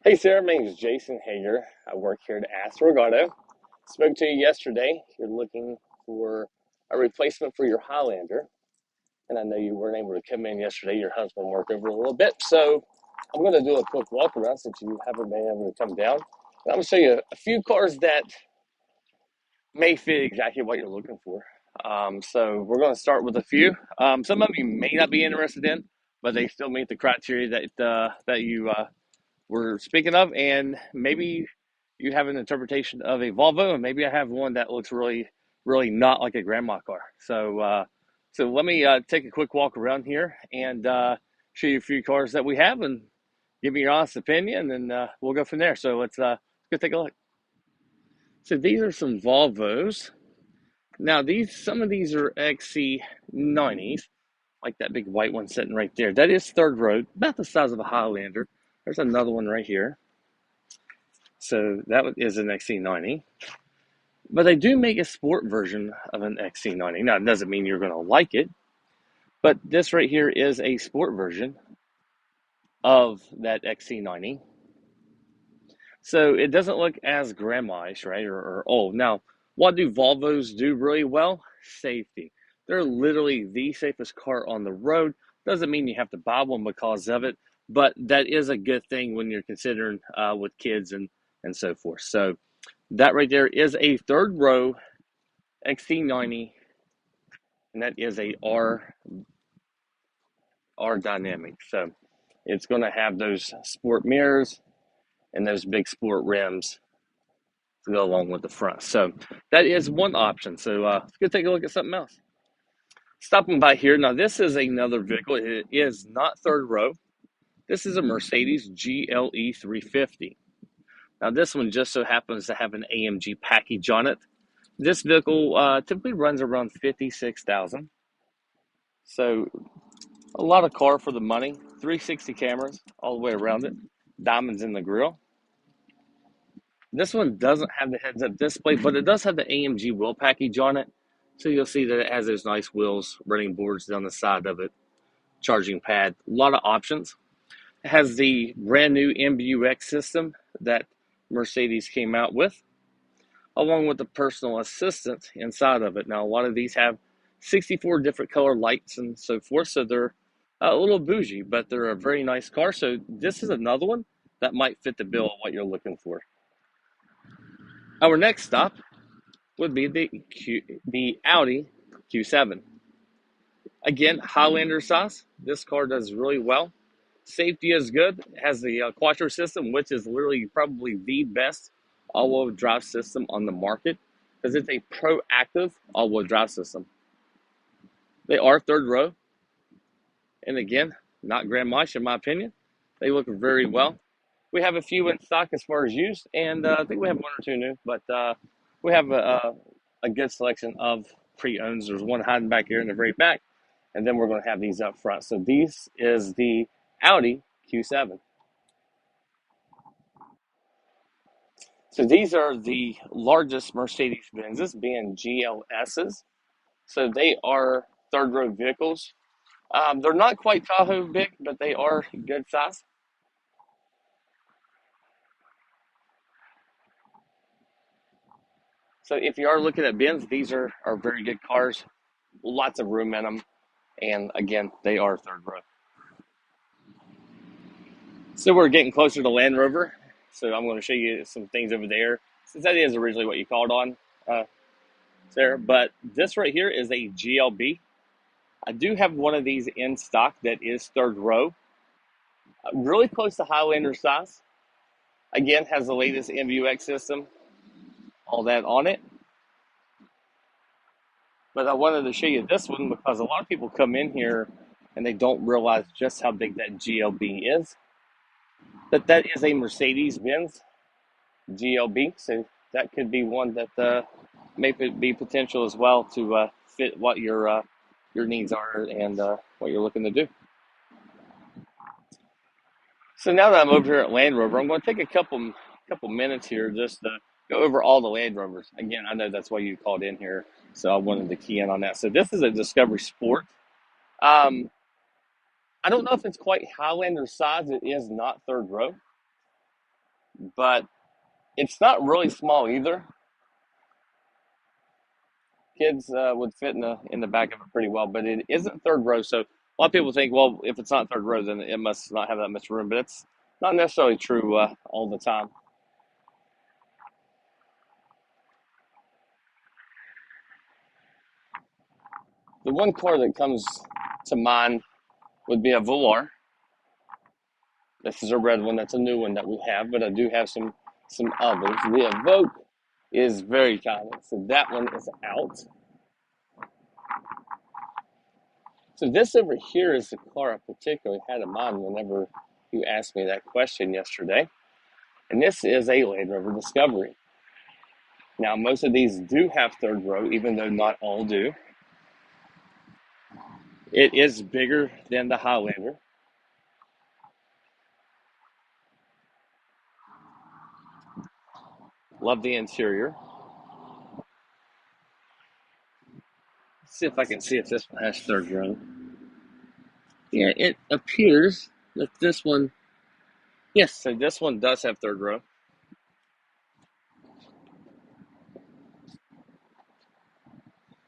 Hey Sarah, my name is Jason Hager. I work here at Ask Auto. Spoke to you yesterday. You're looking for a replacement for your Highlander, and I know you weren't able to come in yesterday. Your husband worked over a little bit, so I'm going to do a quick walk around since you haven't been able to come down. And I'm going to show you a few cars that may fit exactly what you're looking for. So we're going to start with a few. Some of you may not be interested in, but they still meet the criteria that you we're speaking of, and maybe you have an interpretation of a Volvo, and maybe I have one that looks really, really not like a grandma car. So let me take a quick walk around here and show you a few cars that we have, and give me your honest opinion, and we'll go from there. So let's go take a look. So these are some Volvos. Now some of these are XC90s, like that big white one sitting right there. That is third row, about the size of a Highlander. There's another one right here. So that is an XC90. But they do make a sport version of an XC90. Now, it doesn't mean you're going to like it, but this right here is a sport version of that XC90. So it doesn't look as grandma-ish, right, or old. Now, what do Volvos do really well? Safety. They're literally the safest car on the road. Doesn't mean you have to buy one because of it, but that is a good thing when you're considering with kids and so forth. So that right there is a third row XC90, and that is a R dynamic. So it's going to have those sport mirrors and those big sport rims to go along with the front. So that is one option. So let's go take a look at something else. Stopping by here. Now, this is another vehicle. It is not third row. This is a Mercedes GLE 350. Now, this one just so happens to have an AMG package on it. This vehicle typically runs around 56,000. So a lot of car for the money. 360 cameras all the way around it. Diamonds in the grill. This one doesn't have the heads-up display, but it does have the AMG wheel package on it. So you'll see that it has those nice wheels, running boards down the side of it, charging pad. A lot of options. It has the brand new MBUX system that Mercedes came out with, along with the personal assistant inside of it. Now, a lot of these have 64 different color lights and so forth, so they're a little bougie, but they're a very nice car. So this is another one that might fit the bill of what you're looking for. Our next stop would be the Audi Q7. Again, Highlander size. This car does really well. Safety is good. It has the Quattro system, which is literally probably the best all-wheel drive system on the market because it's a proactive all-wheel drive system. They are third row, and again, not grandma-ish in my opinion. They look very well. We have a few in stock as far as used, and I think we have one or two new, but we have a good selection of pre-owns. There's one hiding back here in the very back, and then we're going to have these up front. So this is the Audi Q7. So these are the largest Mercedes-Benzes, being GLSs. So they are third row vehicles. They're not quite Tahoe big, but they are good size. So if you are looking at Benz, these are very good cars. Lots of room in them. And again, they are third row. So we're getting closer to Land Rover. So I'm going to show you some things over there, since that is originally what you called on, Sarah. But this right here is a GLB. I do have one of these in stock that is third row. Really close to Highlander size. Again, has the latest MBUX system, all that on it. But I wanted to show you this one because a lot of people come in here and they don't realize just how big that GLB is. That is a Mercedes-Benz GLB, so that could be one that may be potential as well to fit what your needs are and what you're looking to do. So now that I'm over here at Land Rover, I'm going to take a couple minutes here just to go over all the Land Rovers. Again, I know that's why you called in here, so I wanted to key in on that. So this is a Discovery Sport. I don't know if it's quite Highlander size. It is not third row. but it's not really small either. Kids would fit in the back of it pretty well, but it isn't third row. So a lot of people think, well, if it's not third row, then it must not have that much room. But it's not necessarily true all the time. The one car that comes to mind would be a Velar. This is a red one. That's a new one that we have, but I do have some others. The Evoque is very common, so that one is out. So this over here is the car I particularly had in mind whenever you asked me that question yesterday. And this is a Land Rover Discovery. Now, most of these do have third row, even though not all do. It is bigger than the Highlander. Love the interior. Let's see if I can see if this one has third row. Yeah, it appears that this one, yes, so this one does have third row.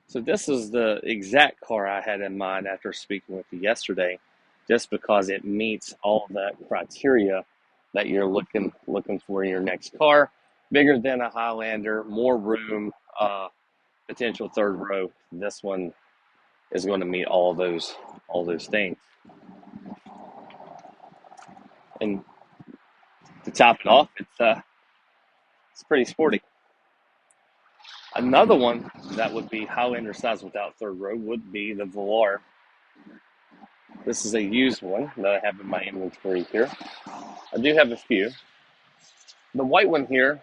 So this is the exact car I had in mind after speaking with you yesterday, just because it meets all of that criteria that you're looking for in your next car. Bigger than a Highlander, more room, potential third row. This one is going to meet all those things. And to top it off, it's pretty sporty. Another one that would be Highlander size without third row would be the Velar. This is a used one that I have in my inventory here. I do have a few. The white one here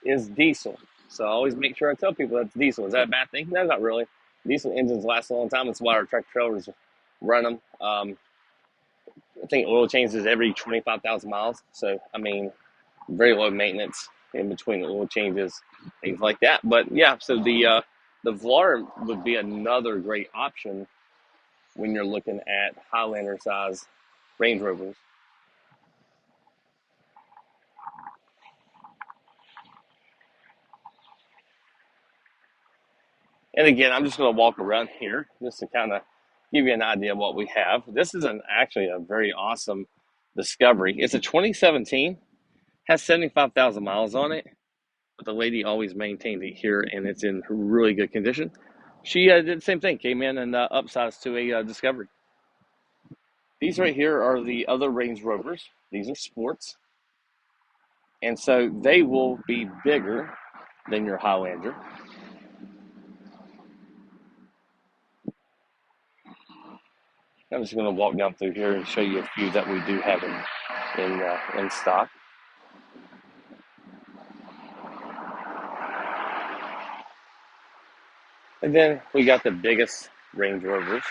is diesel. So I always make sure I tell people that's diesel. Is that a bad thing? No, not really. Diesel engines last a long time. That's why our tractor trailers run them. I think oil changes every 25,000 miles. So, I mean, very low maintenance in between oil changes, things like that. But yeah, so the Velar would be another great option when you're looking at Highlander size Range Rovers. And again, I'm just going to walk around here just to kind of give you an idea of what we have. This is actually a very awesome Discovery. It's a 2017, has 75,000 miles on it, but the lady always maintained it here, and it's in really good condition. She did the same thing, came in and upsized to a Discovery. These right here are the other Range Rovers. These are sports, and so they will be bigger than your Highlander. I'm just going to walk down through here and show you a few that we do have in stock. And then we got the biggest Range Rovers.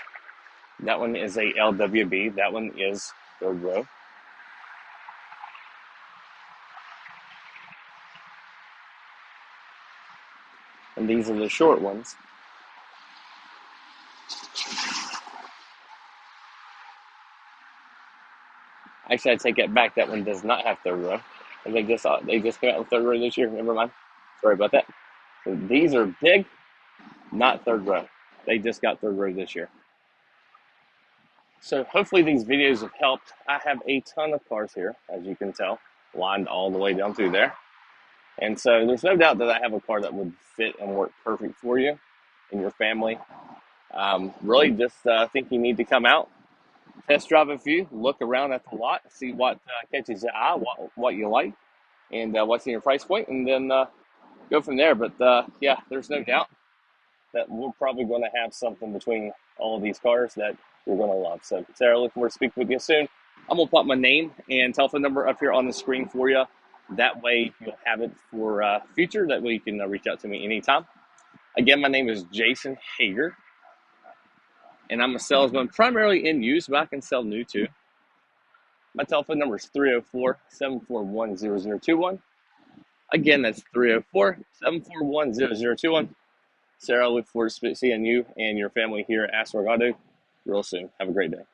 That one is a LWB. That one is third row. And these are the short ones. Actually, I take it back. That one does not have third row. And they just came out in third row this year. Never mind. Sorry about that. So these are big, not third row. They just got third row this year. So hopefully these videos have helped. I have a ton of cars here, as you can tell, lined all the way down through there. And so there's no doubt that I have a car that would fit and work perfect for you and your family. Really just think you need to come out, test drive a few, look around at the lot, see what catches your eye, what you like, and what's in your price point, and then go from there. But yeah, there's no doubt that we're probably going to have something between all of these cars that you're going to love. So, Sarah, looking forward to speaking with you soon. I'm going to put my name and telephone number up here on the screen for you. That way you'll have it for future. That way you can reach out to me anytime. Again, my name is Jason Hager, and I'm a salesman primarily in use, but I can sell new too. My telephone number is 304-741-0021. Again, that's 304-741-0021. Sarah, I look forward to seeing you and your family here at Astor Auto real soon. Have a great day.